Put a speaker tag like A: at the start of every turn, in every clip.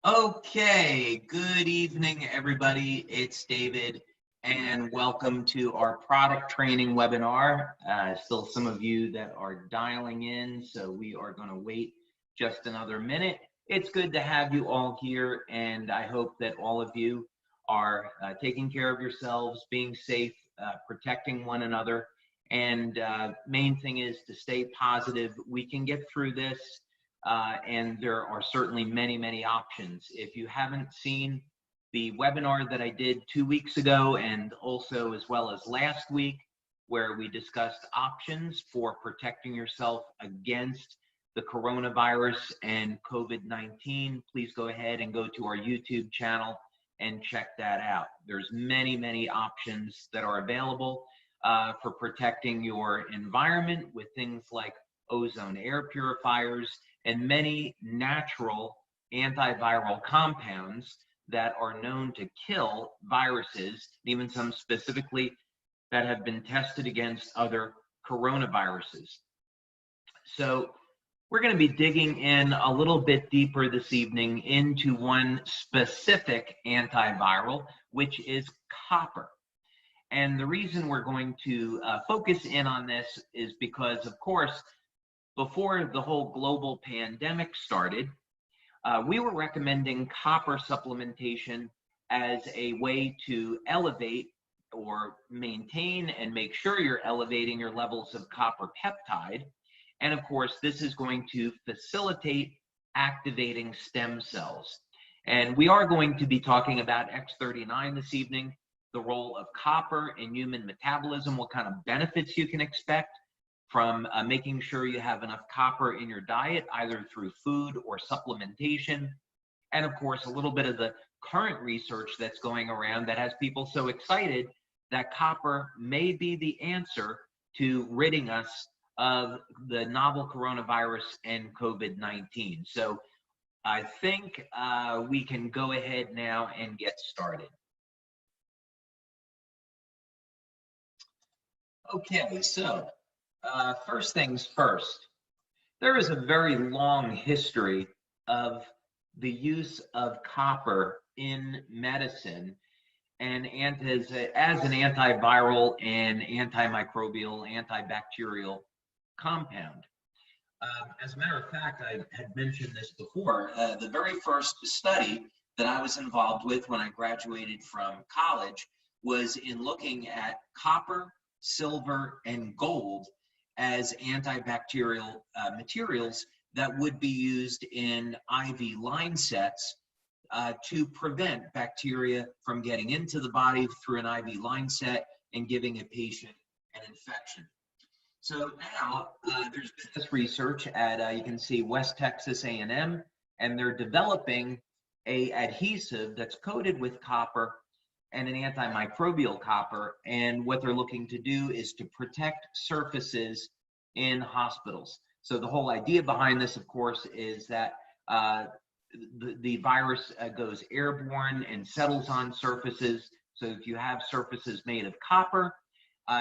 A: Okay, good evening, everybody. It's David, and welcome to our product training webinar. Still some of you that are dialing in, so we are going to wait just another minute. It's good to have you all here, and I hope that all of you are taking care of yourselves, being safe, protecting one another, and main thing is to stay positive. We can get through this. And there are certainly many options. If you haven't seen the webinar that I did 2 weeks ago, and also as well as last week, where we discussed options for protecting yourself against the coronavirus and COVID-19, please go ahead and go to our YouTube channel and check that out. There's many options that are available for protecting your environment with things like ozone air purifiers and many natural antiviral compounds that are known to kill viruses, even some specifically that have been tested against other coronaviruses. So we're going to be digging in a little bit deeper this evening into one specific antiviral, which is copper. And the reason we're going to focus in on this is because, of course, before the whole global pandemic started, we were recommending copper supplementation as a way to elevate or maintain and make sure you're elevating your levels of copper peptide. And of course, this is going to facilitate activating stem cells. And we are going to be talking about X39 this evening, the role of copper in human metabolism, what kind of benefits you can expect from making sure you have enough copper in your diet, either through food or supplementation. And of course, a little bit of the current research that's going around that has people so excited that copper may be the answer to ridding us of the novel coronavirus and COVID-19. So I think we can go ahead now and get started. Okay, so first things first, there is a very long history of the use of copper in medicine and as an antiviral and antimicrobial, antibacterial compound. As a matter of fact, I had mentioned this before, the very first study that I was involved with when I graduated from college was in looking at copper, silver, and gold as antibacterial materials that would be used in IV line sets to prevent bacteria from getting into the body through an IV line set and giving a patient an infection. So now there's been this research at, you can see West Texas A&M, and they're developing a adhesive that's coated with copper and an antimicrobial copper, and what they're looking to do is to protect surfaces in hospitals. So the whole idea behind this, of course, is that the virus goes airborne and settles on surfaces. So if you have surfaces made of copper,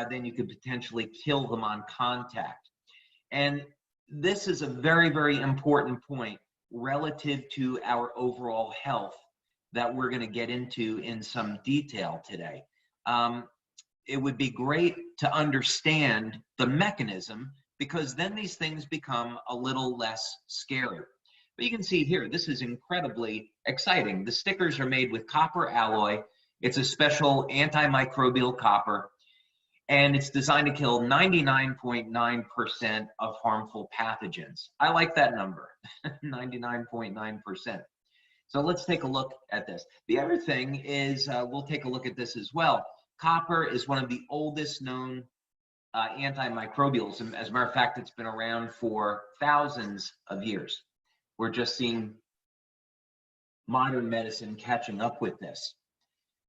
A: then you could potentially kill them on contact. And this is a very important point relative to our overall health that we're going to get into in some detail today. It would be great to understand the mechanism, because then these things become a little less scary. But you can see here, this is incredibly exciting. The stickers are made with copper alloy. It's a special antimicrobial copper, and it's designed to kill 99.9% of harmful pathogens. I like that number, 99.9%. So let's take a look at this. The other thing is, we'll take a look at this as well. Copper is one of the oldest known antimicrobials. And as a matter of fact, it's been around for thousands of years. We're just seeing modern medicine catching up with this.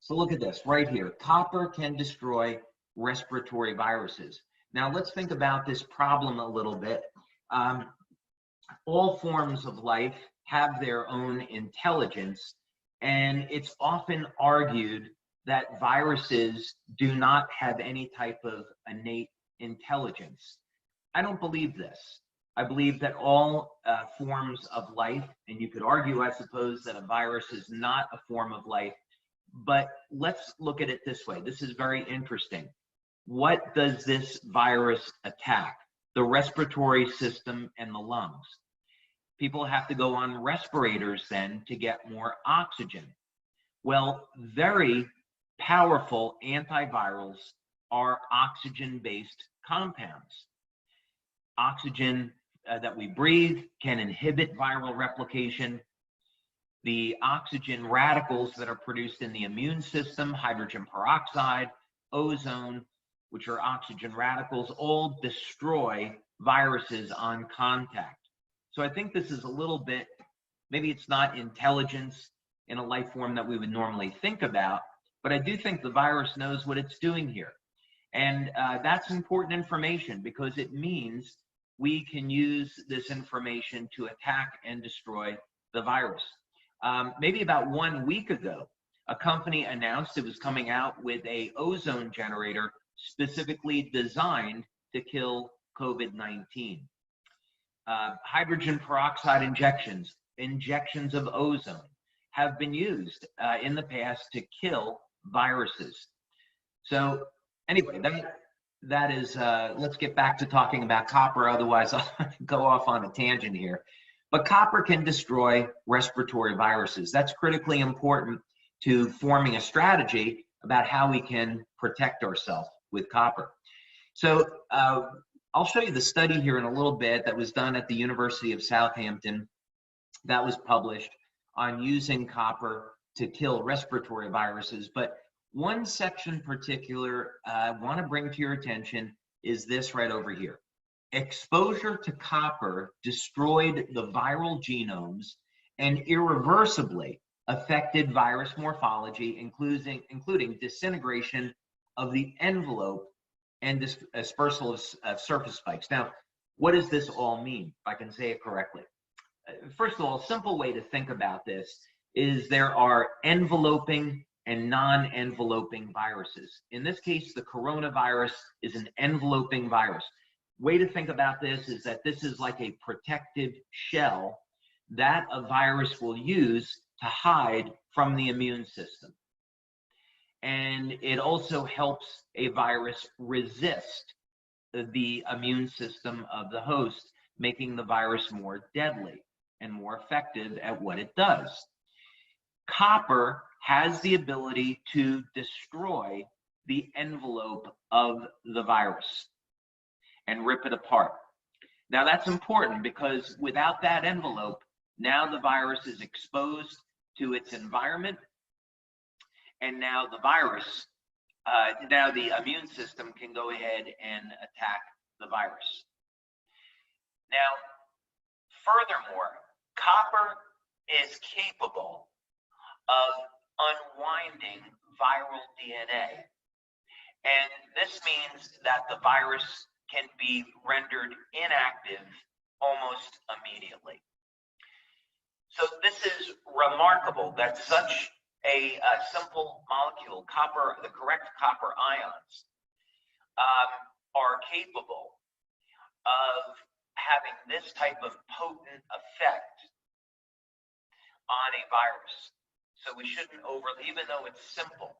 A: So look at this right here. Copper can destroy respiratory viruses. Now let's think about this problem a little bit. All forms of life have their own intelligence, and it's often argued that viruses do not have any type of innate intelligence. I don't believe this. I believe that all forms of life, and you could argue, I suppose, that a virus is not a form of life, but let's look at it this way. This is very interesting. What does this virus attack? The respiratory system and the lungs. People have to go on respirators then to get more oxygen. Well, very powerful antivirals are oxygen-based compounds. Oxygen that we breathe can inhibit viral replication. The oxygen radicals that are produced in the immune system, hydrogen peroxide, ozone, which are oxygen radicals, all destroy viruses on contact. So I think this is a little bit, maybe it's not intelligence in a life form that we would normally think about, but I do think the virus knows what it's doing here. And that's important information because it means we can use this information to attack and destroy the virus. Maybe about 1 week ago, a company announced it was coming out with an ozone generator specifically designed to kill COVID-19. Hydrogen peroxide injections of ozone have been used in the past to kill viruses. So anyway, that is, let's get back to talking about copper, otherwise I'll go off on a tangent here. But copper can destroy respiratory viruses. That's critically important to forming a strategy about how we can protect ourselves with copper. So I'll show you the study here in a little bit that was done at the University of Southampton that was published on using copper to kill respiratory viruses. But one section in particular I want to bring to your attention is this right over here. Exposure to copper destroyed the viral genomes and irreversibly affected virus morphology, including disintegration of the envelope and dispersal of surface spikes. Now, what does this all mean, if I can say it correctly? First of all, a simple way to think about this is there are enveloping and non-enveloping viruses. In this case, the coronavirus is an enveloping virus. Way to think about this is that this is like a protective shell that a virus will use to hide from the immune system. And it also helps a virus resist the immune system of the host, making the virus more deadly and more effective at what it does. Copper has the ability to destroy the envelope of the virus and rip it apart. Now that's important because without that envelope, now the virus is exposed to its environment, and now the virus, now the immune system can go ahead and attack the virus. Now, furthermore, copper is capable of unwinding viral DNA. And this means that the virus can be rendered inactive almost immediately. So this is remarkable that such a simple molecule, copper, the correct copper ions, are capable of having this type of potent effect on a virus. So we shouldn't even though it's simple,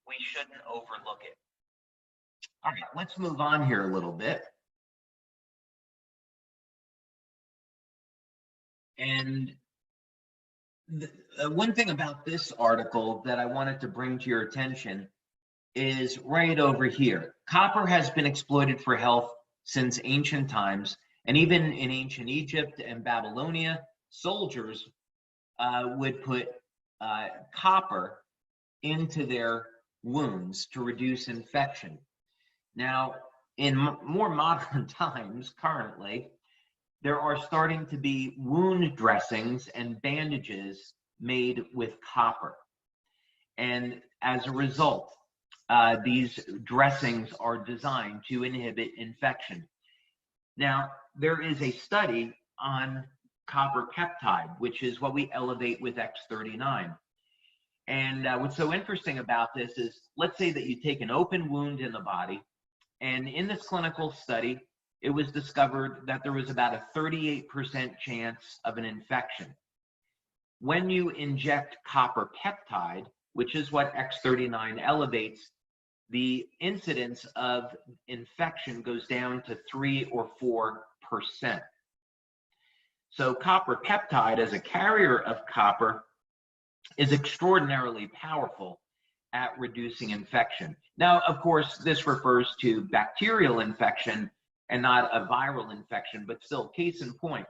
A: we shouldn't overlook it. All right, let's move on here a little bit. And one thing about this article that I wanted to bring to your attention is right over here. Copper has been exploited for health since ancient times, and even in ancient Egypt and Babylonia, soldiers would put copper into their wounds to reduce infection. Now, in more modern times, currently, there are starting to be wound dressings and bandages made with copper. And as a result, these dressings are designed to inhibit infection. Now, there is a study on copper peptide, which is what we elevate with X39. And what's so interesting about this is, let's say that you take an open wound in the body, and in this clinical study, it was discovered that there was about a 38% chance of an infection. When you inject copper peptide, which is what X39 elevates, the incidence of infection goes down to 3 or 4%. So copper peptide, as a carrier of copper, is extraordinarily powerful at reducing infection. Now, of course, this refers to bacterial infection and not a viral infection, but still, case in point,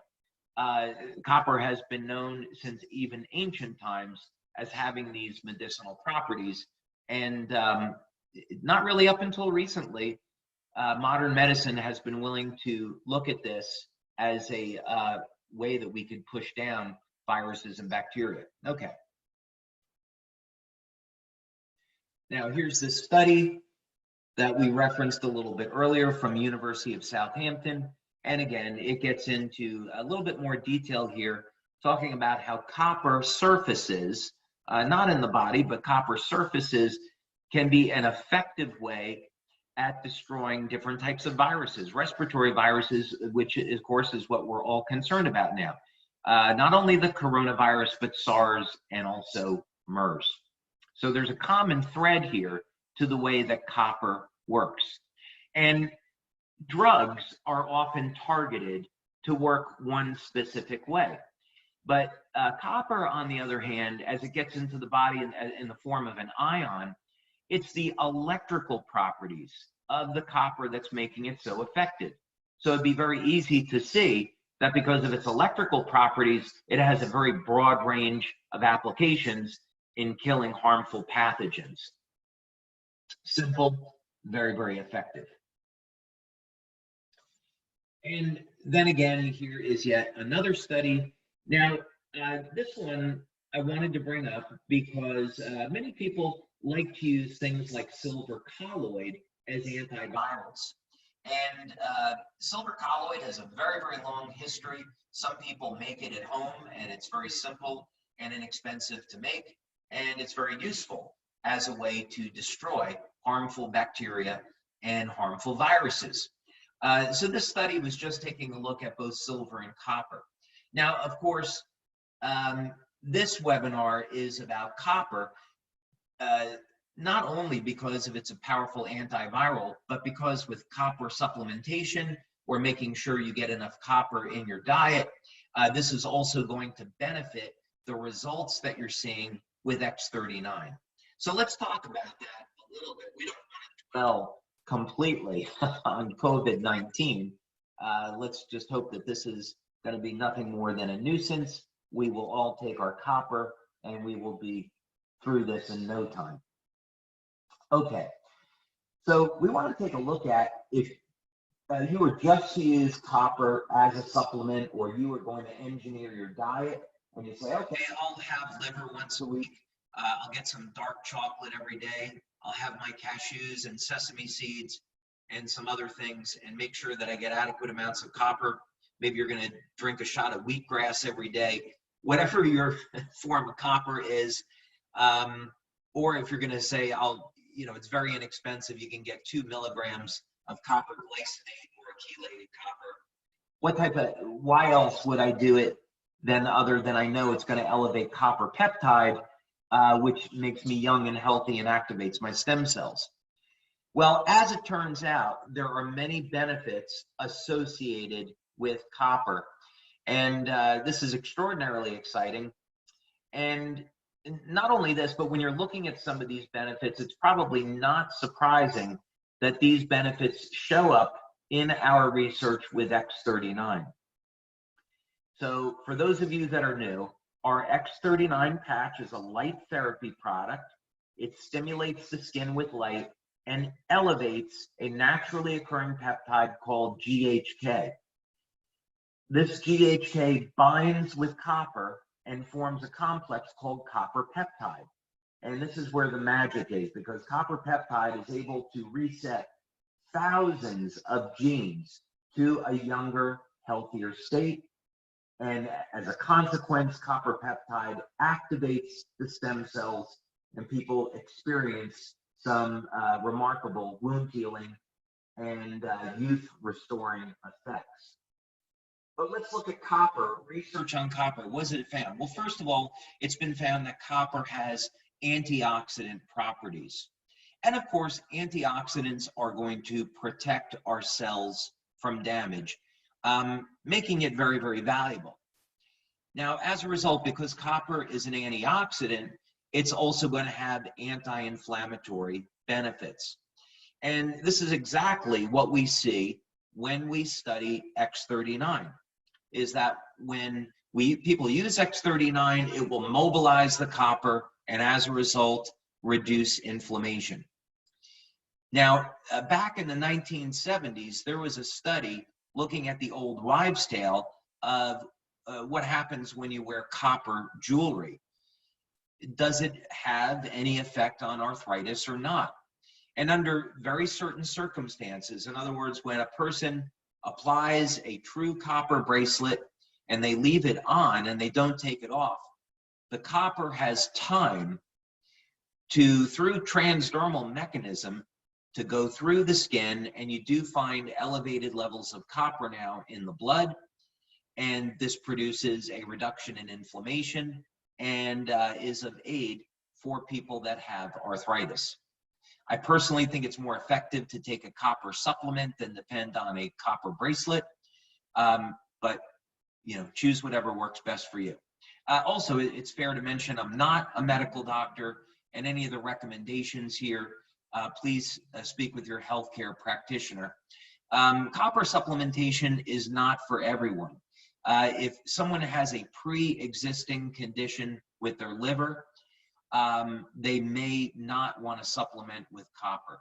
A: copper has been known since even ancient times as having these medicinal properties. And not really up until recently, modern medicine has been willing to look at this as a way that we could push down viruses and bacteria. Okay. Now, here's this study that we referenced a little bit earlier from University of Southampton. And again, it gets into a little bit more detail here, talking about how copper surfaces, not in the body, but copper surfaces can be an effective way at destroying different types of viruses, respiratory viruses, which of course is what we're all concerned about now. Not only the coronavirus, but SARS and also MERS. So there's a common thread here to the way that copper works. And drugs are often targeted to work one specific way. But copper, on the other hand, as it gets into the body in the form of an ion, it's the electrical properties of the copper that's making it so effective. So it'd be very easy to see that because of its electrical properties, it has a very broad range of applications in killing harmful pathogens. Simple, very, very effective. And then again, here is yet another study. Now, this one I wanted to bring up because many people like to use things like silver colloid as antivirals. And silver colloid has a very, very long history. Some people make it at home, and it's very simple and inexpensive to make, and it's very useful as a way to destroy harmful bacteria and harmful viruses. So this study was just taking a look at both silver and copper. Now, of course, this webinar is about copper, not only because of it's a powerful antiviral, but because with copper supplementation, we're making sure you get enough copper in your diet. This is also going to benefit the results that you're seeing with X39. So let's talk about that a little bit. We don't want to dwell completely on COVID-19. Let's just hope that this is going to be nothing more than a nuisance. We will all take our copper and we will be through this in no time. Okay, so we want to take a look at if you were just to use copper as a supplement, or you were going to engineer your diet and you say, okay, I'll have liver once a week. I'll get some dark chocolate every day. I'll have my cashews and sesame seeds and some other things and make sure that I get adequate amounts of copper. Maybe you're going to drink a shot of wheatgrass every day, whatever your form of copper is. Or if you're going to say, it's very inexpensive, you can get 2 milligrams of copper glycinate or chelated copper. Why else would I do it then other than I know it's going to elevate copper peptide, which makes me young and healthy and activates my stem cells? Well, as it turns out, there are many benefits associated with copper. And this is extraordinarily exciting. And not only this, but when you're looking at some of these benefits, it's probably not surprising that these benefits show up in our research with X39. So for those of you that are new, our X39 patch is a light therapy product. It stimulates the skin with light and elevates a naturally occurring peptide called GHK. This GHK binds with copper and forms a complex called copper peptide. And this is where the magic is, because copper peptide is able to reset thousands of genes to a younger, healthier state. And as a consequence, copper peptide activates the stem cells, and people experience some remarkable wound healing and youth restoring effects. But let's look at copper. Research on copper. What has it found? Well, first of all, it's been found that copper has antioxidant properties. And of course, antioxidants are going to protect our cells from damage, making it very, very valuable. Now, as a result, because copper is an antioxidant, it's also going to have anti-inflammatory benefits. And this is exactly what we see when we study X39, is that when people use X39, it will mobilize the copper and as a result, reduce inflammation. Now, back in the 1970s, there was a study looking at the old wives' tale of what happens when you wear copper jewelry. Does it have any effect on arthritis or not? And under very certain circumstances, in other words, when a person applies a true copper bracelet and they leave it on and they don't take it off, the copper has time to, through transdermal mechanism, to go through the skin, and you do find elevated levels of copper now in the blood, and this produces a reduction in inflammation and is of aid for people that have arthritis. I personally think it's more effective to take a copper supplement than depend on a copper bracelet, but choose whatever works best for you. Also, it's fair to mention I'm not a medical doctor, and any of the recommendations here, please speak with your healthcare practitioner. Copper supplementation is not for everyone. If someone has a pre-existing condition with their liver, they may not want to supplement with copper.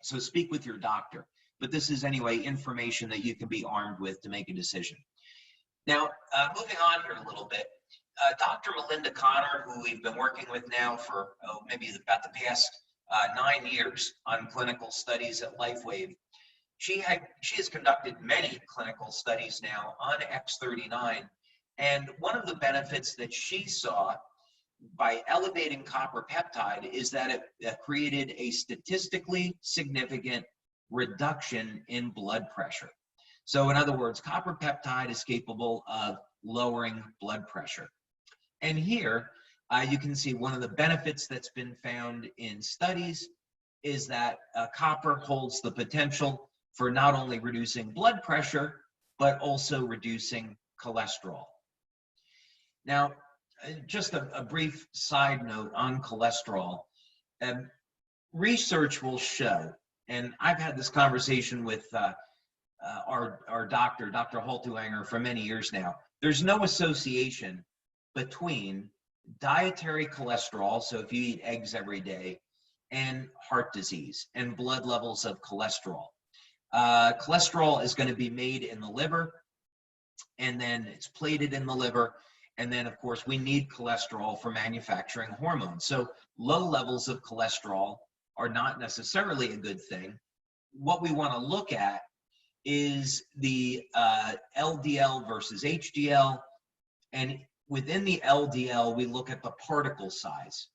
A: So speak with your doctor. But this is anyway information that you can be armed with to make a decision. Now, moving on here a little bit, Dr. Melinda Connor, who we've been working with now for maybe about the past 9 years on clinical studies at LifeWave, she has conducted many clinical studies now on X39, and one of the benefits that she saw by elevating copper peptide is that it created a statistically significant reduction in blood pressure. So in other words, copper peptide is capable of lowering blood pressure. And here you can see one of the benefits that's been found in studies is that copper holds the potential for not only reducing blood pressure, but also reducing cholesterol. Now, just a brief side note on cholesterol. Research will show, and I've had this conversation with our doctor, Dr. Holtuanger, for many years now. There's no association between dietary cholesterol, so if you eat eggs every day, and heart disease and blood levels of cholesterol. Cholesterol is going to be made in the liver, and then it's plated in the liver. And then, of course, we need cholesterol for manufacturing hormones. So low levels of cholesterol are not necessarily a good thing. What we want to look at is the LDL versus HDL. And within the LDL, we look at the particle size.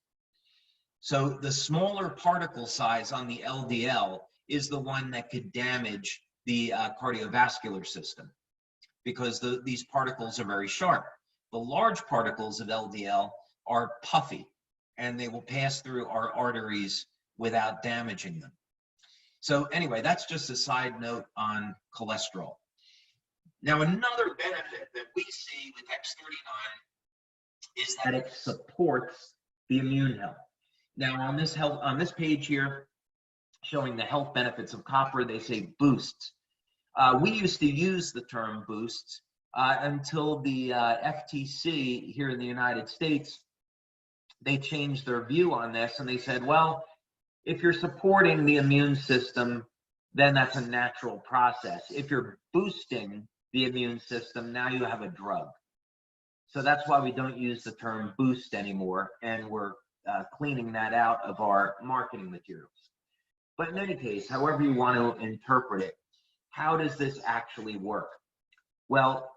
A: So the smaller particle size on the LDL is the one that could damage the cardiovascular system, because these particles are very sharp. The large particles of LDL are puffy, and they will pass through our arteries without damaging them. So anyway, that's just a side note on cholesterol. Now, another benefit that we see with X39 is that it supports the immune health. Now, on this page here, showing the health benefits of copper, they say boosts. We used to use the term boosts until the FTC here in the United States, they changed their view on this, and they said, well, if you're supporting the immune system, then that's a natural process. If you're boosting the immune system, now you have a drug. So that's why we don't use the term boost anymore, and we're cleaning that out of our marketing materials. But in any case, however you want to interpret it, how does this actually work? Well,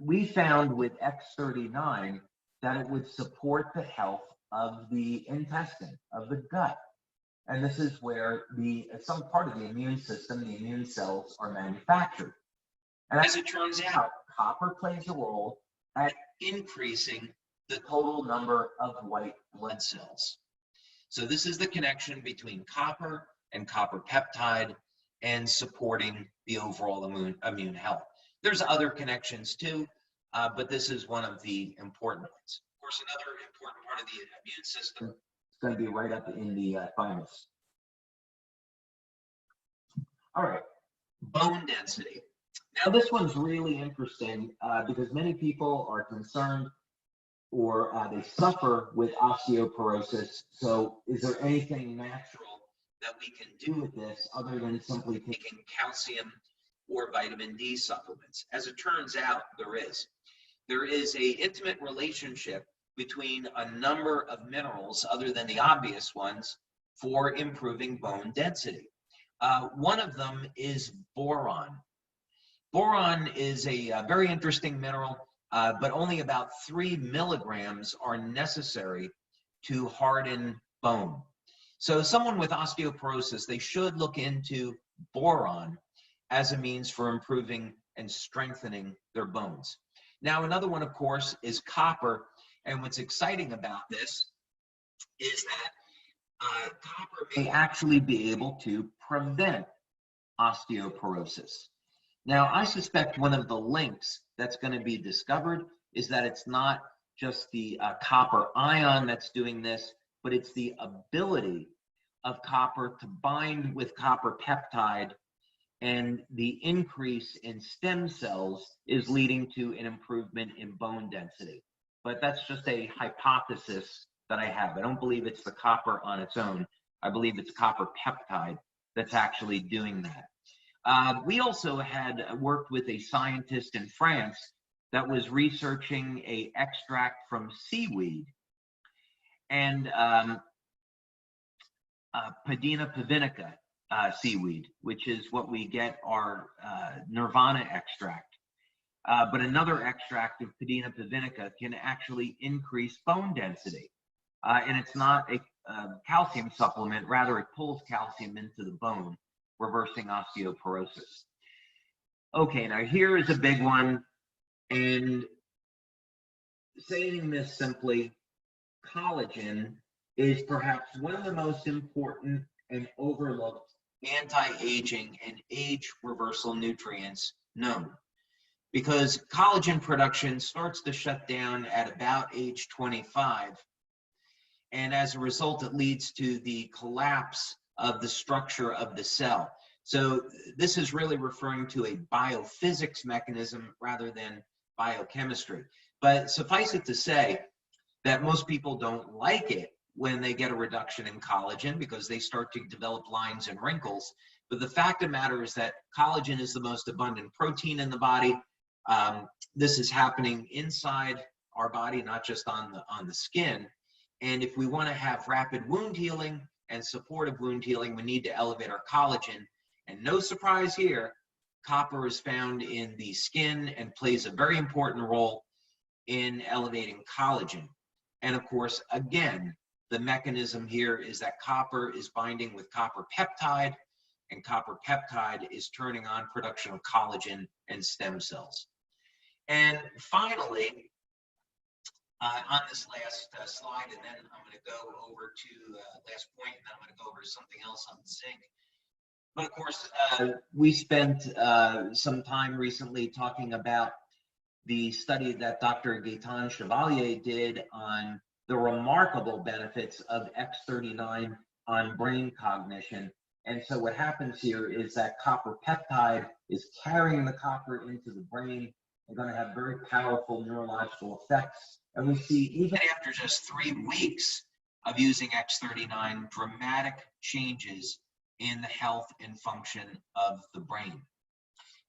A: we found with X39 that it would support the health of the intestine, of the gut. And this is where some part of the immune system, the immune cells, are manufactured. And as it turns out, copper plays a role at increasing the total number of white blood cells. So this is the connection between copper and copper peptide and supporting the overall immune health. There's other connections too, but this is one of the important ones. Of course, another important part of the immune system is going to be right up in the thymus. All right, bone density. Now this one's really interesting because many people are concerned or they suffer with osteoporosis. So is there anything natural that we can do with this other than simply taking calcium or vitamin D supplements? As it turns out, there is. There is an intimate relationship between a number of minerals, other than the obvious ones, for improving bone density. One of them is boron. Boron is a very interesting mineral, but only about 3 milligrams are necessary to harden bone. So someone with osteoporosis, they should look into boron as a means for improving and strengthening their bones. Now, another one, of course, is copper. And what's exciting about this is that copper may actually be able to prevent osteoporosis. Now, I suspect one of the links that's going to be discovered is that it's not just the copper ion that's doing this, but it's the ability of copper to bind with copper peptide, and the increase in stem cells is leading to an improvement in bone density. But that's just a hypothesis that I have. I don't believe it's the copper on its own. I believe it's copper peptide that's actually doing that. We also had worked with a scientist in France that was researching an extract from seaweed, and Padina pavinica seaweed, which is what we get our nirvana extract. But another extract of Padina pavinica can actually increase bone density. And it's not a calcium supplement, rather it pulls calcium into the bone, reversing osteoporosis. Okay, now here is a big one, and saying this simply, collagen is perhaps one of the most important and overlooked anti-aging and age reversal nutrients known, because collagen production starts to shut down at about age 25, and as a result it leads to the collapse of the structure of the cell. So this is really referring to a biophysics mechanism rather than biochemistry. But suffice it to say that most people don't like it when they get a reduction in collagen because they start to develop lines and wrinkles. But the fact of the matter is that collagen is the most abundant protein in the body. This is happening inside our body, not just on the skin. And if we want to have rapid wound healing and supportive wound healing, we need to elevate our collagen. And no surprise here, copper is found in the skin and plays a very important role in elevating collagen. And of course, again, the mechanism here is that copper is binding with copper peptide, and copper peptide is turning on production of collagen and stem cells. And finally, on this last slide, and then I'm going to go over to last point, and then I'm going to go over to something else on zinc. But of course, we spent some time recently talking about the study that Dr. Gaetan Chevalier did on the remarkable benefits of X39 on brain cognition. And so what happens here is that copper peptide is carrying the copper into the brain. They're going to have very powerful neurological effects. And we see, even after just 3 weeks of using X39, dramatic changes in the health and function of the brain.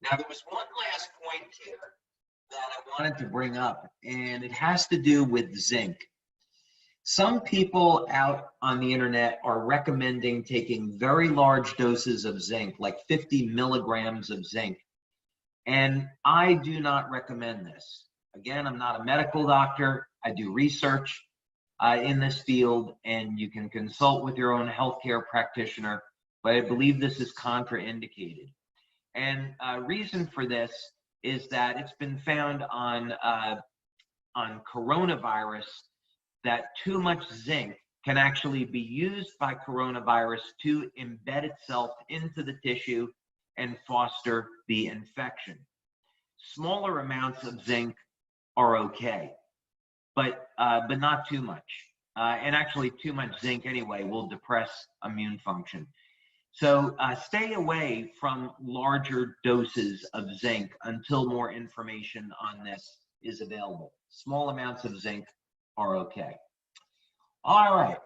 A: Now, there was one last point here that I wanted to bring up, and it has to do with zinc. Some people out on the internet are recommending taking very large doses of zinc, like 50 milligrams of zinc. And I do not recommend this. Again, I'm not a medical doctor. I do research. in this field, and you can consult with your own healthcare practitioner, but I believe this is contraindicated. And reason for this is that it's been found on coronavirus that too much zinc can actually be used by coronavirus to embed itself into the tissue and foster the infection. Smaller amounts of zinc are okay, but not too much. And actually, too much zinc anyway will depress immune function. So stay away from larger doses of zinc until more information on this is available. Small amounts of zinc are okay. All right.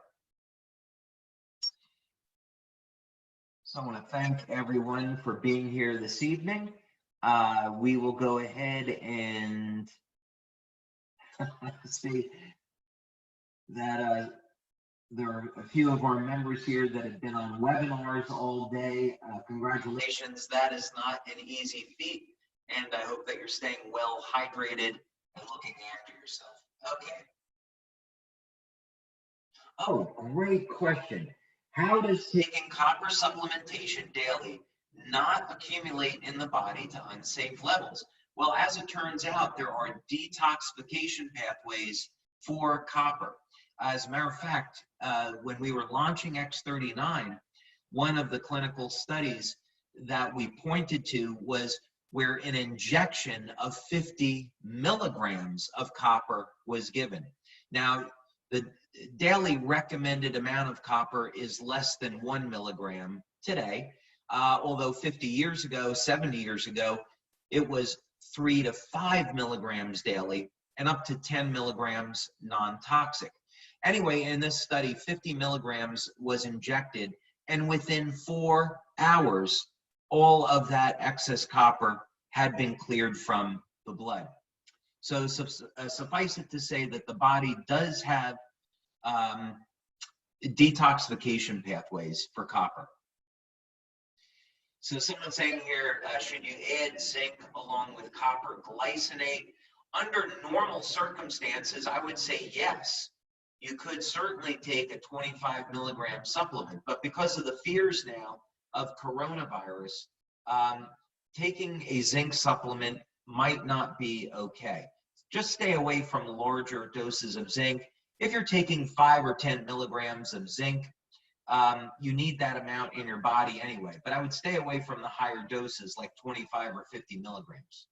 A: So I want to thank everyone for being here this evening. We will go ahead and see that there are a few of our members here that have been on webinars all day. Congratulations. That is not an easy feat. And I hope that you're staying well hydrated and looking after yourself. Okay. Oh, great question. How does taking copper supplementation daily not accumulate in the body to unsafe levels? Well, as it turns out, there are detoxification pathways for copper. As a matter of fact, when we were launching X39, one of the clinical studies that we pointed to was where an injection of 50 milligrams of copper was given. Now, the daily recommended amount of copper is less than 1 milligram today, although 50 years ago, 70 years ago, it was 3 to 5 milligrams daily and up to 10 milligrams non-toxic. Anyway, in this study, 50 milligrams was injected, and within 4 hours, all of that excess copper had been cleared from the blood. So suffice it to say that the body does have detoxification pathways for copper. So someone's saying here, should you add zinc along with copper glycinate? Under normal circumstances, I would say yes. You could certainly take a 25 milligram supplement, but because of the fears now of coronavirus, taking a zinc supplement might not be okay. Just stay away from larger doses of zinc. If you're taking 5 or 10 milligrams of zinc, you need that amount in your body anyway, but I would stay away from the higher doses like 25 or 50 milligrams.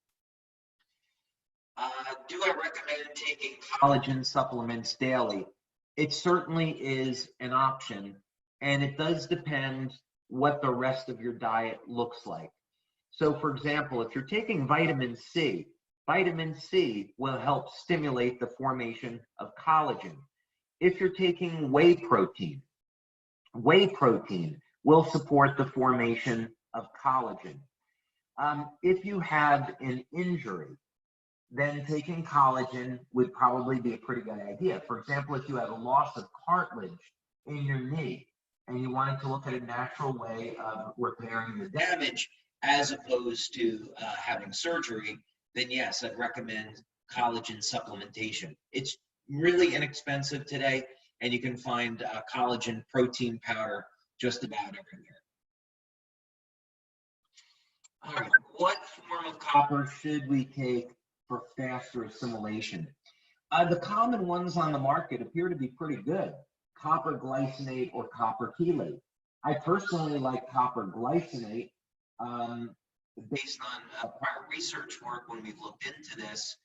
A: Do I recommend taking collagen supplements daily? It certainly is an option, and it does depend what the rest of your diet looks like. So for example, if you're taking vitamin C will help stimulate the formation of collagen. If you're taking whey protein will support the formation of collagen. If you have an injury, then taking collagen would probably be a pretty good idea. For example, if you have a loss of cartilage in your knee and you wanted to look at a natural way of repairing the damage as opposed to having surgery, then yes, I'd recommend collagen supplementation. It's really inexpensive today, and you can find collagen protein powder just about everywhere. All right, what form of copper should we take for faster assimilation? The common ones on the market appear to be pretty good. Copper glycinate or copper chelate. I personally like copper glycinate based on prior research work when we've looked into this.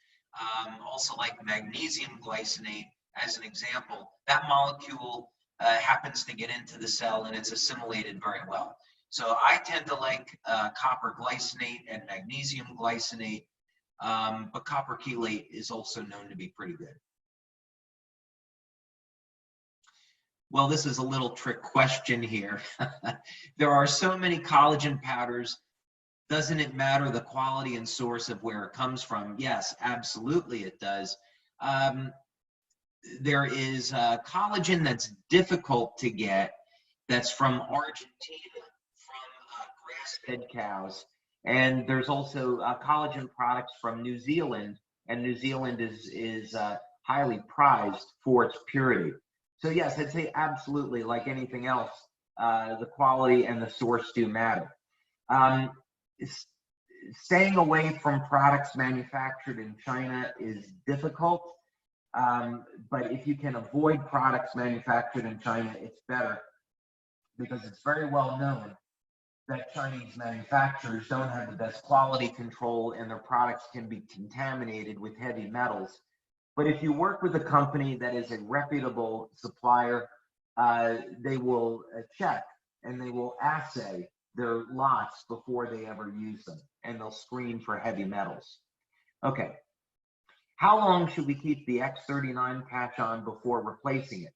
A: Also like magnesium glycinate as an example. That molecule happens to get into the cell and it's assimilated very well. So I tend to like copper glycinate and magnesium glycinate, but copper chelate is also known to be pretty good. Well, this is a little trick question here. There are so many collagen powders. Doesn't it matter the quality and source of where it comes from? Yes, absolutely it does. There is collagen that's difficult to get that's from Argentina, from grass-fed cows. And there's also collagen products from New Zealand, and New Zealand is highly prized for its purity. So yes, I'd say absolutely, like anything else, the quality and the source do matter. Staying away from products manufactured in China is difficult, but if you can avoid products manufactured in China, it's better, because it's very well known that Chinese manufacturers don't have the best quality control and their products can be contaminated with heavy metals. But if you work with a company that is a reputable supplier, they will check and they will assay their lots before they ever use them, and they'll screen for heavy metals. Okay, how long should we keep the X39 patch on before replacing it?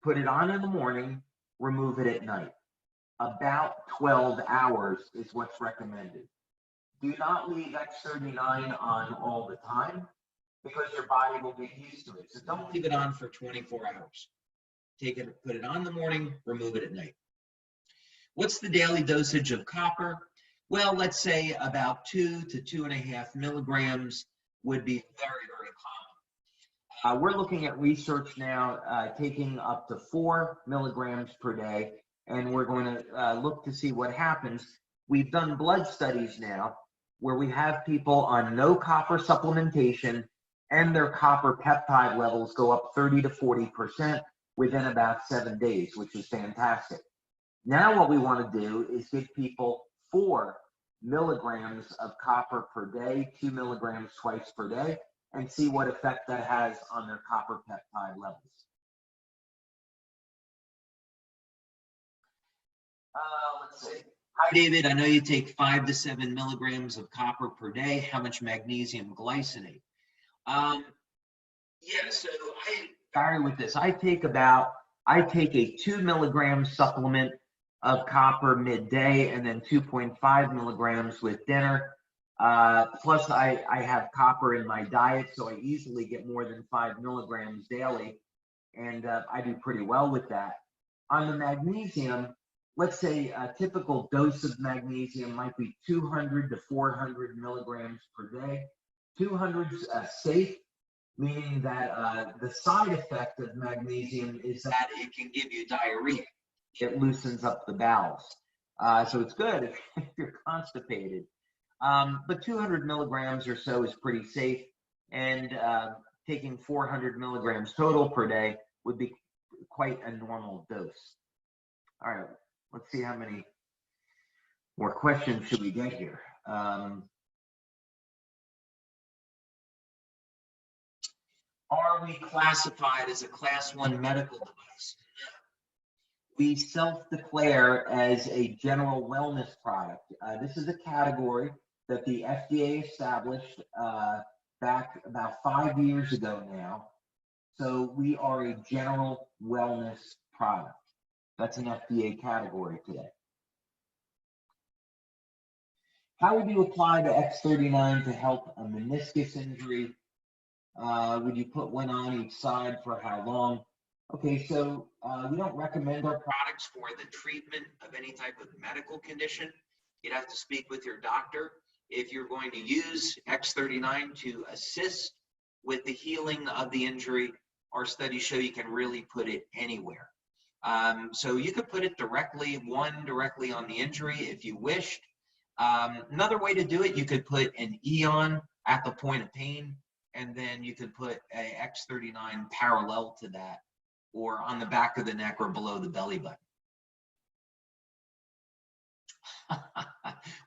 A: Put it on in the morning, remove it at night. About 12 hours is what's recommended. Do not leave X39 on all the time, because your body will get used to it. So don't leave it on for 24 hours. Take it, put it on in the morning, remove it at night. What's the daily dosage of copper? Well, let's say about 2 to 2.5 milligrams would be very, very common. We're looking at research now taking up to 4 milligrams per day, and we're going to look to see what happens. We've done blood studies now where we have people on no copper supplementation, and their copper peptide levels go up 30 to 40% within about 7 days, which is fantastic. Now what we want to do is give people 4 milligrams of copper per day, 2 milligrams twice per day, and see what effect that has on their copper peptide levels. Let's see. Hi, David. I know you take 5 to 7 milligrams of copper per day. How much magnesium glycinate? Yeah, so I vary with this. I take a 2 milligram supplement of copper midday, and then 2.5 milligrams with dinner. Plus I have copper in my diet, so I easily get more than 5 milligrams daily, and I do pretty well with that. On the magnesium, let's say a typical dose of magnesium might be 200 to 400 milligrams per day. 200 is safe, meaning that the side effect of magnesium is that it can give you diarrhea. It loosens up the bowels. So it's good if you're constipated. But 200 milligrams or so is pretty safe, and taking 400 milligrams total per day would be quite a normal dose. All right, let's see how many more questions should we get here. Are we classified as a class 1 medical device? We self-declare as a general wellness product. This is a category that the FDA established back about 5 years ago now. So we are a general wellness product. That's an FDA category today. How would you apply the X39 to help a meniscus injury? Would you put one on each side for how long? Okay, so we don't recommend our products for the treatment of any type of medical condition. You'd have to speak with your doctor. If you're going to use X39 to assist with the healing of the injury, our studies show you can really put it anywhere. So you could put it directly on the injury if you wished. Another way to do it, you could put an Eon at the point of pain, and then you could put a X39 parallel to that, or on the back of the neck or below the belly button.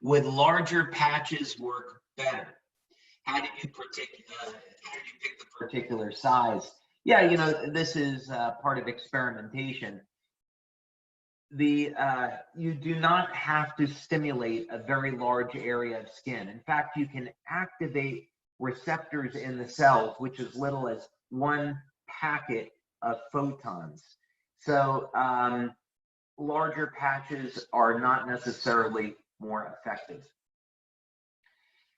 A: Would larger patches work better? How did you pick the particular size? Yeah, you know, this is part of experimentation. You do not have to stimulate a very large area of skin. In fact, you can activate receptors in the cells, which is little as 1 packet of photons. So larger patches are not necessarily more effective.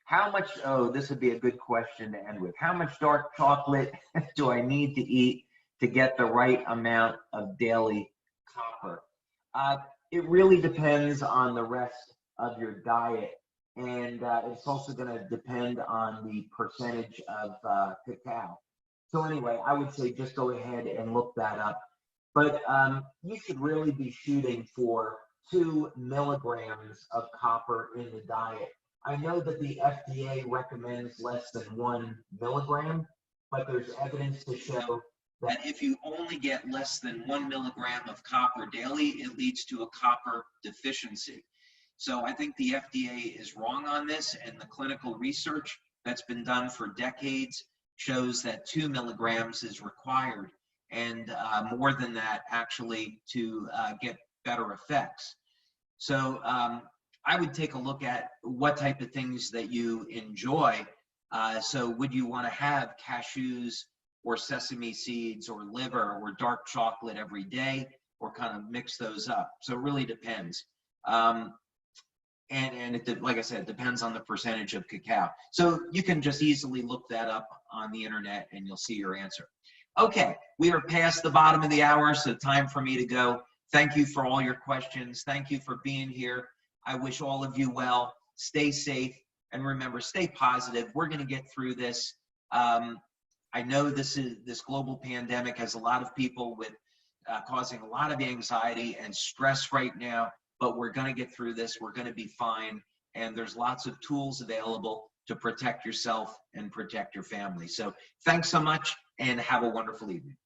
A: How much, oh, this would be a good question to end with. How much dark chocolate do I need to eat to get the right amount of daily copper? It really depends on the rest of your diet, and it's also going to depend on the percentage of cacao. So anyway, I would say just go ahead and look that up. But you should really be shooting for 2 milligrams of copper in the diet. I know that the FDA recommends less than 1 milligram, but there's evidence to show that if you only get less than 1 milligram of copper daily, it leads to a copper deficiency. So I think the FDA is wrong on this, and the clinical research that's been done for decades shows that 2 milligrams is required, and more than that actually to get better effects. So I would take a look at what type of things that you enjoy. So would you want to have cashews or sesame seeds or liver or dark chocolate every day, or kind of mix those up? So it really depends. And it, like I said, it depends on the percentage of cacao. So you can just easily look that up on the internet and you'll see your answer. Okay, we are past the bottom of the hour, so time for me to go. Thank you for all your questions. Thank you for being here. I wish all of you well. Stay safe, and remember, stay positive. We're going to get through this. I know this global pandemic has a lot of people with causing a lot of anxiety and stress right now, but we're going to get through this. We're going to be fine, and there's lots of tools available to protect yourself and protect your family. So thanks so much, and have a wonderful evening.